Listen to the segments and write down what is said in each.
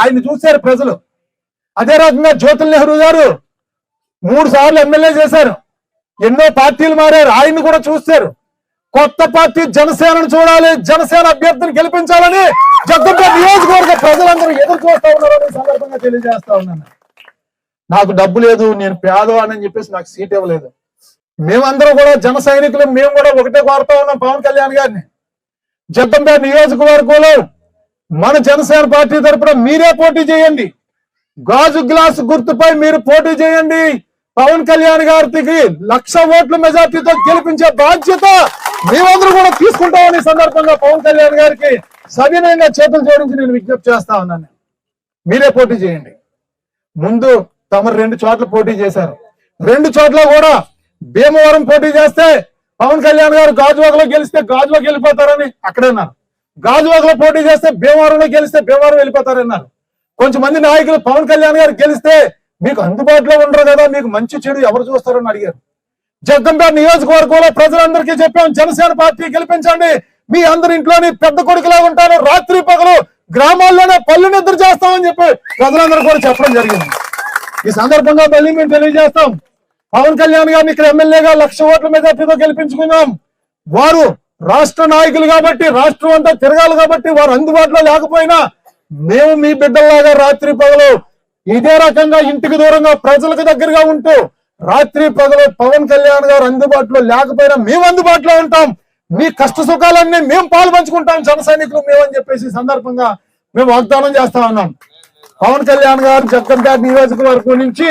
ఆయన్ని చూశారు ప్రజలు. అదే రకంగా జ్యోతుల్ నెహ్రూ గారు 3 సార్లు ఎమ్మెల్యే చేశారు, ఎన్నో పార్టీలు మారారు, ఆయన్ని కూడా చూశారు. కొత్త పార్టీ జనసేనను చూడాలి, జనసేన అభ్యర్థిని గెలిపించాలని జగ్గంపేట నియోజకవర్గ ప్రజలందరూ ఎదురు చూస్తా ఉన్నారని సందర్భంగా తెలియజేస్తా ఉన్నాను. నాకు డబ్బు లేదు, నేను పేదవాడిని చెప్పేసి నాకు సీట్ ఇవ్వలేదు. మేమందరూ కూడా జన సైనికులు, మేము కూడా ఒకటే కోరుతా ఉన్నాం పవన్ కళ్యాణ్ గారిని. జగ్గంపేట నియోజకవర్గంలో మన జనసేన పార్టీ తరపున మీరే పోటీ చేయండి, గాజు గ్లాసు గుర్తుపై మీరు పోటీ చేయండి. పవన్ కళ్యాణ్ గారికి 1,00,000 ఓట్ల మెజార్టీతో గెలిపించే బాధ్యత మేమందరూ కూడా తీసుకుంటామని సందర్భంగా పవన్ కళ్యాణ్ గారికి సవినయంగా చేతులు జోడించి నేను విజ్ఞప్తి చేస్తా ఉన్నాను. మీరే పోటీ చేయండి. ముందు తమరు 2 చోట్ల పోటీ చేశారు, 2 చోట్ల కూడా భీమవరం పోటీ చేస్తే పవన్ కళ్యాణ్ గారు గాజువాకలో గెలిస్తే గాజువాక వెళ్ళిపోతారని అక్కడన్నారు, గాజువాకలో పోటీ చేస్తే భీమవరంలో గెలిస్తే భీమవరం వెళ్ళిపోతారన్నారు. కొంతమంది నాయకులు పవన్ కళ్యాణ్ గారు గెలిస్తే మీకు అందుబాటులో ఉండరు కదా, మీకు మంచి చెడు ఎవరు చూస్తారని అడిగారు. జగ్గంపేట నియోజకవర్గంలో ప్రజలందరికీ చెప్పాం, జనసేన పార్టీ గెలిపించండి, మీ అందరి ఇంట్లోని పెద్ద కొడుకులా ఉంటాను, రాత్రి పగలు గ్రామాల్లోనే పళ్ళు నిద్ర చేస్తామని చెప్పి ప్రజలందరూ కూడా చెప్పడం జరిగింది. ఈ సందర్భంగా మళ్ళీ మేము తెలియజేస్తాం, పవన్ కళ్యాణ్ గారిని ఇక్కడ ఎమ్మెల్యేగా 1,00,000 ఓట్ల మెజార్టీతో గెలిపించుకుందాం. వారు రాష్ట్ర నాయకులు కాబట్టి, రాష్ట్రం అంతా తిరగాలి కాబట్టి వారు అందుబాటులో లేకపోయినా మేము మీ బిడ్డల్లాగా రాత్రి పగలు ఇదే రకంగా ఇంటికి దూరంగా ప్రజలకు దగ్గరగా ఉంటూ రాత్రి పగలు పవన్ కళ్యాణ్ గారు అందుబాటులో లేకపోయినా మేము అందుబాటులో ఉంటాం, మీ కష్ట సుఖాలన్నీ మేము పాలు పంచుకుంటాం జన సైనికులు మేమని చెప్పేసి సందర్భంగా మేము వాగ్దానం చేస్తా ఉన్నాం. పవన్ కళ్యాణ్ గారు జగ్గంపేట నియోజకవర్గం నుంచి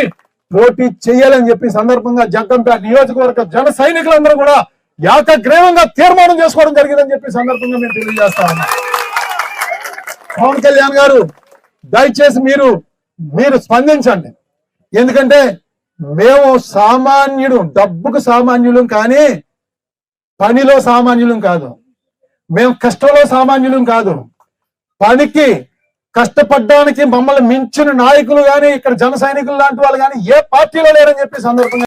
పోటీ చేయాలని చెప్పి సందర్భంగా జగ్గంపేట నియోజకవర్గ జన సైనికులందరూ కూడా ఏకగ్రీవంగా తీర్మానం చేసుకోవడం జరిగిందని చెప్పి సందర్భంగా మేము తెలియజేస్తా ఉన్నాం. పవన్ కళ్యాణ్ గారు దయచేసి మీరు స్పందించండి. ఎందుకంటే మేము సామాన్యుడు, డబ్బుకు సామాన్యులం కానీ పనిలో సామాన్యులం కాదు, మేము కష్టంలో సామాన్యులం కాదు. పనికి కష్టపడడానికి మమ్మల్ని మించిన నాయకులు కానీ ఇక్కడ జన సైనికులు లాంటి వాళ్ళు కానీ ఏ పార్టీలో లేరని చెప్పి సందర్భంగా